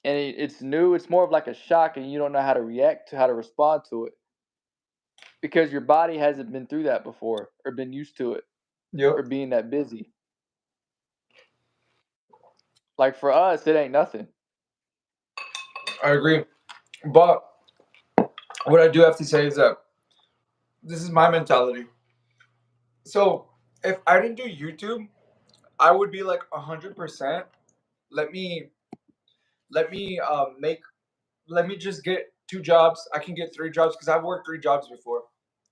and it's new, it's more of like a shock, and you don't know how to react to how to respond to it because your body hasn't been through that before or been used to it Yep. or being that busy. Like for us, it ain't nothing. I agree. But what I do have to say is that this is my mentality. So if I didn't do YouTube, I would be like 100%. Let me make. Let me just get 2 jobs. I can get 3 jobs because I've worked 3 jobs before,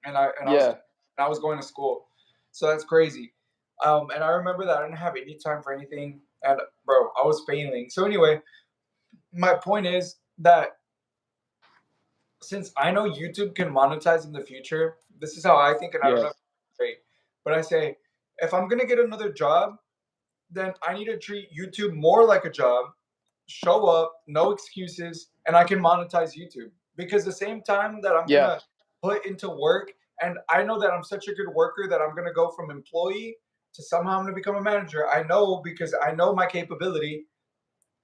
and Yeah, I was going to school, so that's crazy. And I remember that I didn't have any time for anything, and bro, I was failing. So anyway, my point is that since I know YouTube can monetize in the future, this is how I think, and I don't know yeah, if it's great, but I say if I'm gonna get another job, then I need to treat YouTube more like a job show up, no excuses, and I can monetize YouTube. Because the same time that I'm Yeah. gonna put into work, and I know that I'm such a good worker that I'm gonna go from employee to somehow I'm gonna become a manager. I know because I know my capability.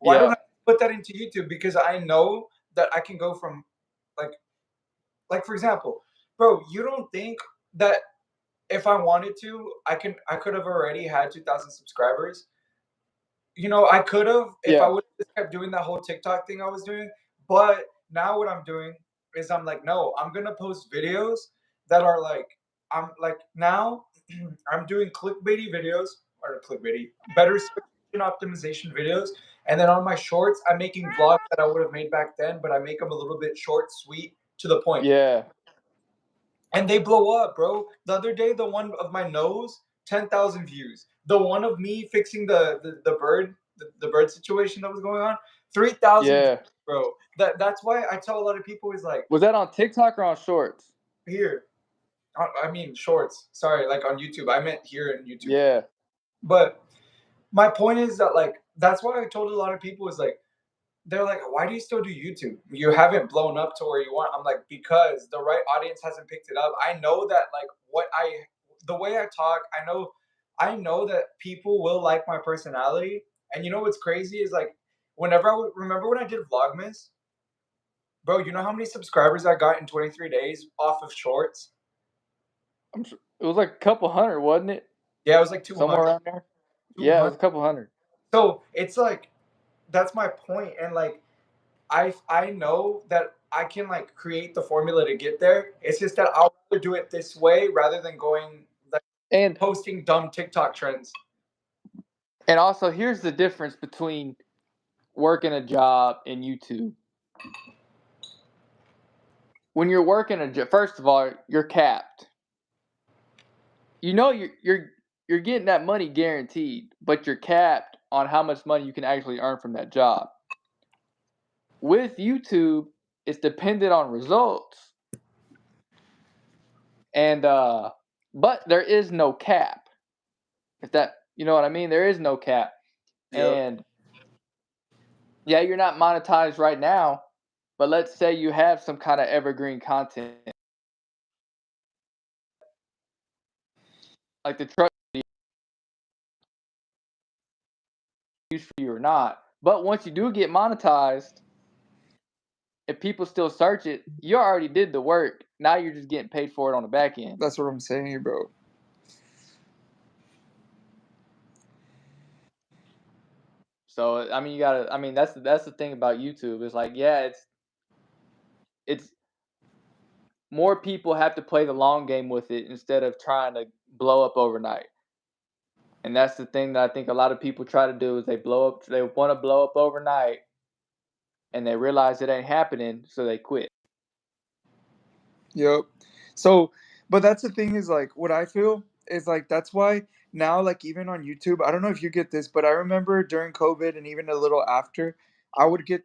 Why don't Yeah. I put that into YouTube? Because I know that I can go from like like for example, bro, you don't think that if I wanted to, I could have already had 2,000 subscribers. You know, I could have if I Yeah. would have just kept doing that whole TikTok thing I was doing. But now what I'm doing is I'm like, no, I'm gonna post videos that are like I'm like now I'm doing clickbaity videos or clickbaity, better search engine optimization videos. And then on my shorts, I'm making vlogs that I would have made back then, but I make them a little bit short, sweet, to the point. Yeah. And they blow up, bro. The other day, the one of my nose, 10,000 views. The one of me fixing the bird, the bird situation that was going on, 3,000 views, Yeah. bro. That's why I tell a lot of people is like, Was that on TikTok or on Shorts? here, I mean shorts. Sorry, like on YouTube. I meant here in YouTube. Yeah. But my point is that like that's why I told a lot of people is like they're like, why do you still do YouTube? You haven't blown up to where you want. I'm like, because the right audience hasn't picked it up. I know that like the way I talk, I know that people will like my personality. And you know what's crazy is like, whenever remember when I did Vlogmas, bro, you know how many subscribers I got in 23 days off of shorts? I'm sure it was like a couple hundred, wasn't it? Yeah, it was like Somewhere 200, around there. Yeah, it 200. was a couple hundred. So it's like, that's my point. And like, I know that I can like create the formula to get there. It's just that I'll rather do it this way rather than going like And posting dumb TikTok trends. also here's the difference between working a job and YouTube. When you're working a job, first of all, you're capped. You know you're getting that money guaranteed, but you're capped on how much money you can actually earn from that job. With YouTube, it's dependent on results. And but there is no cap. If that, you know what I mean, there is no cap. Yep. And yeah, you're not monetized right now, but let's say you have some kind of evergreen content like the truck used for you or not. But once you do get monetized, if people still search it, you already did the work. Now you're just getting paid for it on the back end. That's what I'm saying, bro. So I mean, you gotta. I mean, that's the thing about YouTube. It's like, yeah, it's more people have to play the long game with it instead of trying to blow up overnight. And that's the thing that I think a lot of people try to do is they want to blow up overnight, and they realize it ain't happening, so they quit. Yep. So, but that's the thing is like what I feel is like that's why now like even on YouTube, I don't know if you get this, but I remember during COVID and even a little after, I would get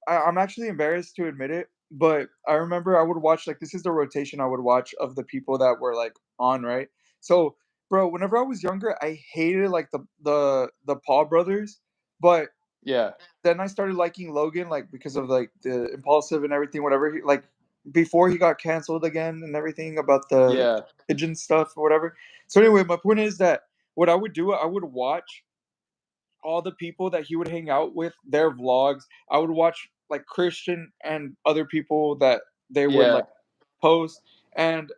I'm actually embarrassed to admit it, but I remember I would watch like this is the rotation I would watch of the people that were like on, right? So, bro, whenever I was younger, I hated like the Paul brothers, but Yeah, then I started liking Logan, like because of like the impulsive and everything, whatever. Like before he got canceled again and everything about the yeah, pigeon stuff or whatever. So anyway, my point is that what I would do, I would watch all the people that he would hang out with, their vlogs. I would watch like Christian and other people that they would yeah, like post. And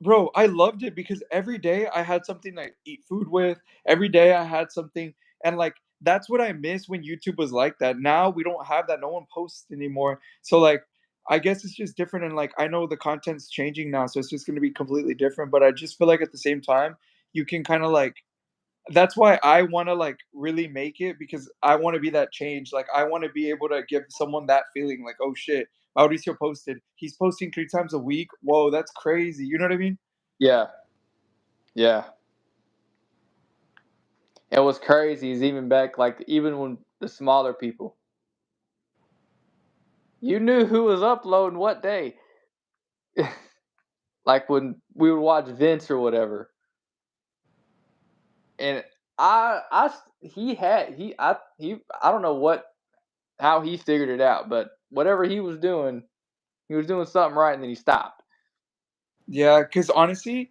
bro, I loved it because every day I had something to eat food with. Every day I had something, and like that's what I miss when YouTube was like that. Now we don't have that. No one posts anymore. So like I guess it's just different, and like I know the content's changing now, so it's just going to be completely different. But I just feel like at the same time, you can kind of like that's why I want to like really make it because I want to be that change. Like I want to be able to give someone that feeling like, oh shit, Mauricio posted. He's posting 3 times a week. Whoa, that's crazy. You know what I mean? yeah, yeah. And what's crazy is even back, like even when the smaller people, you knew who was uploading what day. Like when we would watch Vince or whatever, and he had he I don't know what how he figured it out, but whatever he was doing something right, and then he stopped. Yeah, because honestly,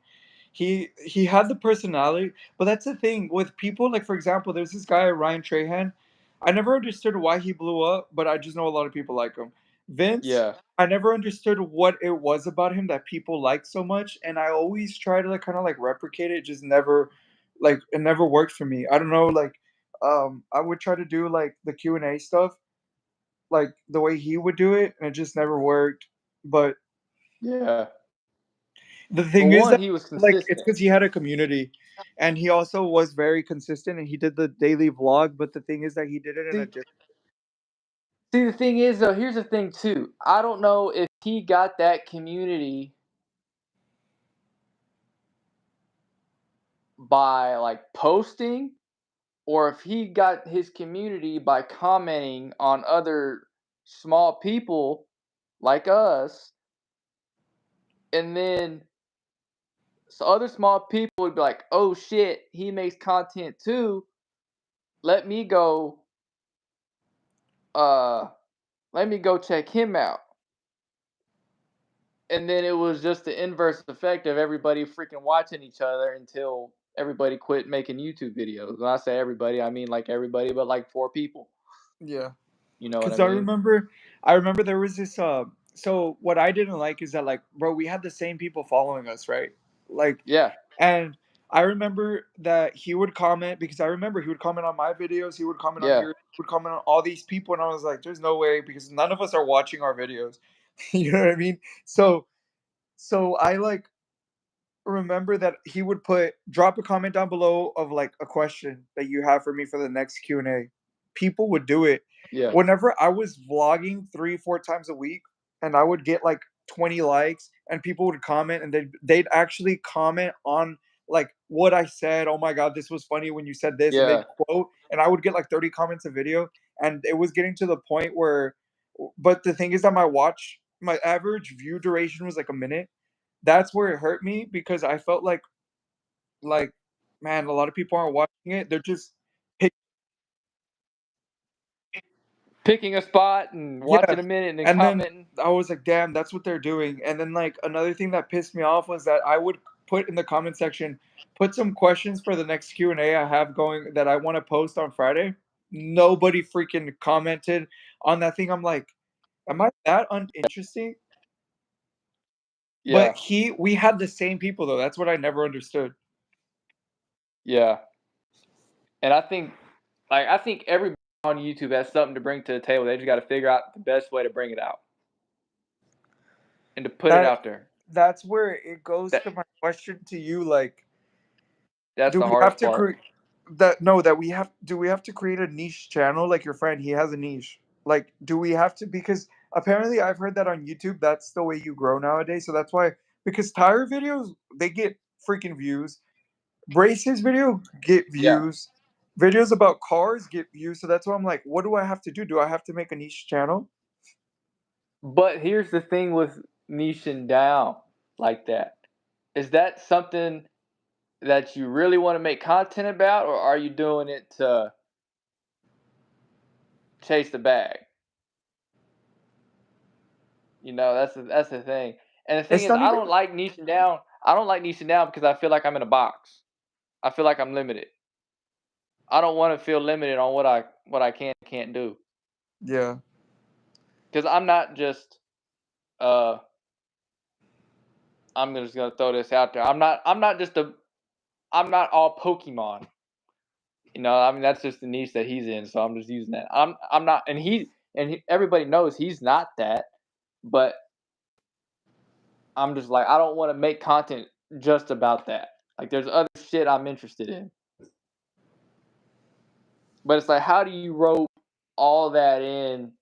he had the personality, but that's the thing with people. Like for example, there's this guy Ryan Trahan. I never understood why he blew up, but I just know a lot of people like him. Vince, Yeah. I never understood what it was about him that people like so much, and I always try to like kind of like replicate it. It just never, like it never worked for me. I don't know, like I would try to do like the Q&A stuff, like the way he would do it, and it just never worked. But Yeah. the For thing is one, that he was like it's consistent. because he had a community, and he also was very consistent, and he did the daily vlog. But the thing is that he did it in a See, different. see, the thing is though, here's the thing too. I don't know if he got that community by like posting, or if he got his community by commenting on other small people like us, and then so other small people would be like, "Oh shit, he makes content too. Let me go uh let me go check him out." And then it was just the inverse effect of everybody freaking watching each other until everybody quit making YouTube videos. When I say everybody, I mean like everybody but like 4 people. Yeah, You know what I because I mean? remember, I remember there was this. So what I didn't like is that like, bro, we had the same people following us, right? Like, Yeah. and I remember that he would comment because I remember he would comment on my videos, he would comment on Yeah. yours, he would comment on all these people, and I was like, there's no way because none of us are watching our videos. You know what I mean? So I like remember that he would put drop a comment down below of like a question that you have for me for the next Q&A. People would do it. Yeah. Whenever I was vlogging 3 4 times a week and I would get like 20 likes and people would comment and they'd actually comment on like what I said. Oh my god, this was funny when you said this, and they'd Yeah. quote, and I would get like 30 comments a video, and it was getting to the point where, but the thing is that my average view duration was like a minute. That's where it hurt me because I felt like man, a lot of people aren't watching it. They're just pick, Picking a spot and yeah. watching a minute and then And then commenting. I was like, damn, that's what they're doing. And then like another thing that pissed me off was that I would put in the comment section, put some questions for the next Q&A I have going that I want to post on Friday. Nobody freaking commented on that thing. I'm like, am I that uninteresting? But Yeah. we had the same people though. That's what I never understood. Yeah. And I think everybody on YouTube has something to bring to the table. They just got to figure out the best way to bring it out and to put it That out there. that's where it goes That to my question to you, like, that's do the we have hardest to part. create that no that we have do we have to create a niche channel like your friend, he has a niche, like do we have to, because apparently I've heard that on YouTube that's the way you grow nowadays, so that's why, because tire videos, they get freaking views, braces video get Yeah. views, videos about cars get views, so that's why I'm like, what do I have to do I have to make a niche channel? But here's the thing with niching down like that. Is that something that you really want to make content about, or are you doing it to chase the bag? That's the thing. And the thing It's is, not I even, don't like niching down. I don't like niching down because I feel like I'm in a box. I feel like I'm limited. I don't want to feel limited on what I can and can't do. yeah, Because I'm not just uh I'm just gonna throw this out there. I'm not all Pokemon. I mean that's just the niche that he's in, so I'm just using that. I'm not, everybody knows he's not that, but I'm just like I don't want to make content just about that. Like there's other shit I'm interested in. But it's like how do you rope all that in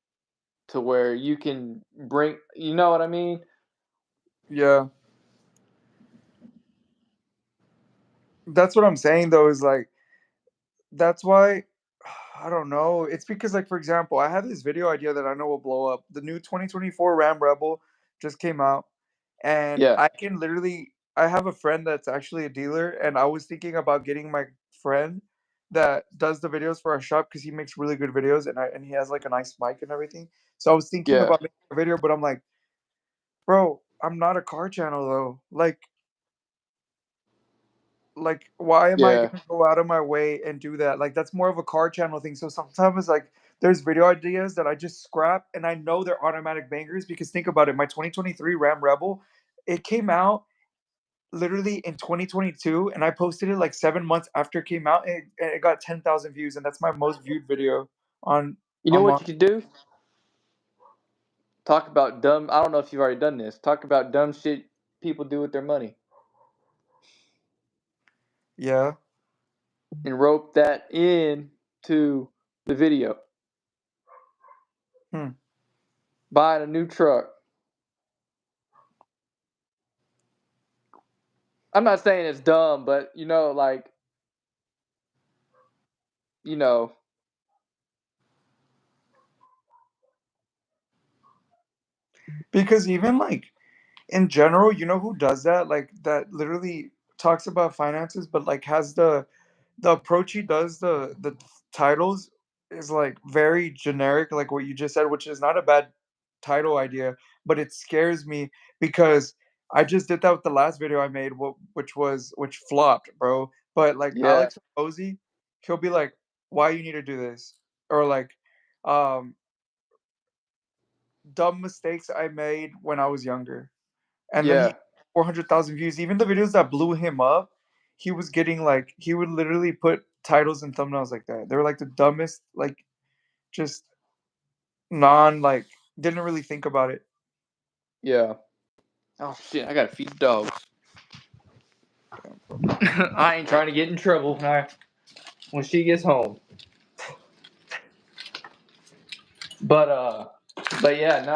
to where you can bring, you know what I mean? yeah, that's what I'm saying though, is like, that's why I don't know. It's because, like, for example, I have this video idea that I know will blow up. The new 2024 Ram Rebel just came out, and Yeah. I can literally. I have a friend that's actually a dealer, and I was thinking about getting my friend that does the videos for our shop because he makes really good videos and he has like a nice mic and everything. So I was thinking Yeah. about making a video, but I'm like, bro, I'm not a car channel though. Like why am I Yeah. gonna go out of my way and do that? Like that's more of a car channel thing. So sometimes like there's video ideas that I just scrap and I know they're automatic bangers because think about it, my 2023 Ram Rebel, it came out literally in 2022 and I posted it like 7 months after it came out and it got 10,000 views and that's my most viewed video You know on my what you could do? Talk about dumb. I don't know if you've already done this. Talk about dumb shit people do with their money, yeah. and rope that in to the video. Hmm. Buying a new truck. I'm not saying it's dumb, but like, you know, Because even like in general, you know who does that? Like that literally talks about finances, but like has the approach he does the titles is like very generic, like what you just said, which is not a bad title idea, but it scares me because I just did that with the last video I made, which flopped, bro. But like yeah, Alex Rosie, he'll be like, "Why you need to do this?" Or like, um, "Dumb mistakes I made when I was younger." And then he yeah, 400,000 views. Even the videos that blew him up, he was getting like he would literally put titles and thumbnails like that. They were like the dumbest, like just non like didn't really think about it. yeah. Oh shit! I gotta feed the dogs. I ain't trying to get in trouble when she gets home. But yeah, no,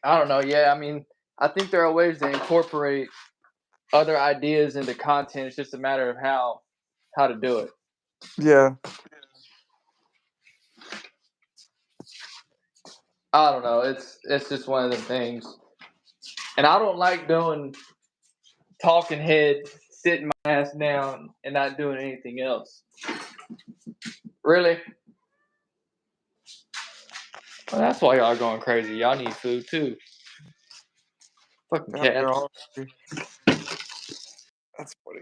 I don't know. Yeah, I mean, I think there are ways to incorporate other ideas into content. It's just a matter of how to do it. Yeah, I don't know. It's just one of the things, and I don't like doing talking head, sitting my ass down, and not doing anything else. Really? Well, that's why y'all going crazy. Y'all need food too. Fucking yeah, they're cats. all that's funny.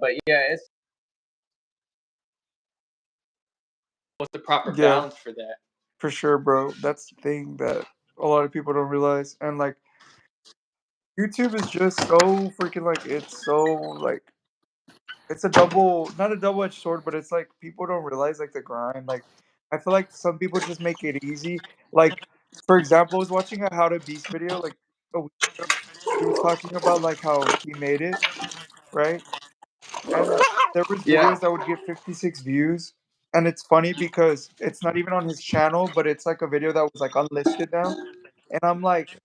But yeah, it's what's the proper Yeah, balance for that? for sure, bro. That's the thing that a lot of people don't realize. And like YouTube is just so freaking like it's so like it's a not a double-edged sword, but it's like people don't realize like the grind. Like I feel like some people just make it easy. Like for example, I was watching a How to Beast video like a week ago. He was talking about like how he made it, right? And there was Yeah, videos that would get 56 views. And it's funny because it's not even on his channel, but it's like a video that was like unlisted now. And I'm like,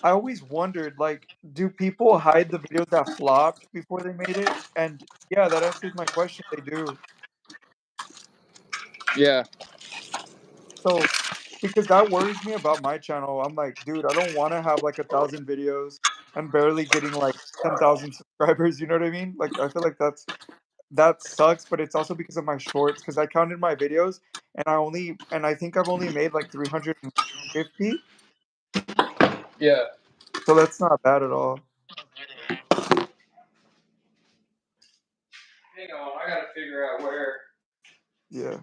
I always wondered, like, do people hide the videos that flopped before they made it? And yeah, that answers my question. They do. yeah, So, because that worries me about my channel. I'm like, dude, I don't want to have like 1,000 videos and barely getting like 10,000 subscribers. You know what I mean? Like, I feel like that sucks. But it's also because of my shorts. Because I counted my videos and I think I've only made like 350. yeah. So that's not bad at all. Hang on, I gotta figure out where. Yeah.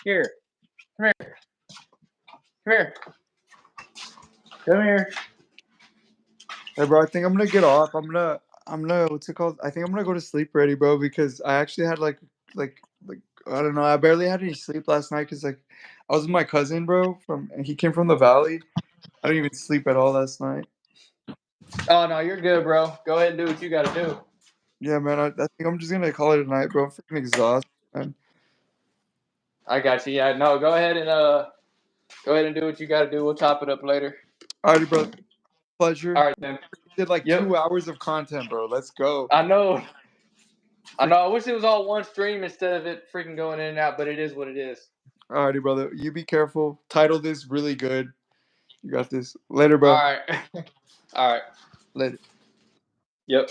Here, come here, come here, come here. Hey, bro, I think I'm gonna get off. I'm gonna, what's it called? I think I'm gonna go to sleep already, bro, because I actually had like, I don't know. I barely had any sleep last night because like I was with my cousin, bro, and he came from the valley. I didn't even sleep at all last night. Oh no, you're good, bro. Go ahead and do what you gotta do. Yeah, man. I think I'm just gonna call it a night, bro. I'm freaking exhausted. I got you. Yeah, no, go ahead and do what you got to do. We'll chop it up later. Alrighty, bro. Pleasure. All right, then. We did like Yep. 2 hours of content, bro. Let's go. I know. I wish it was all one stream instead of it freaking going in and out, but it is what it is. Alrighty, brother. You be careful. Title this really good. You got this. Later, bro. All right. All right. Later. Yep.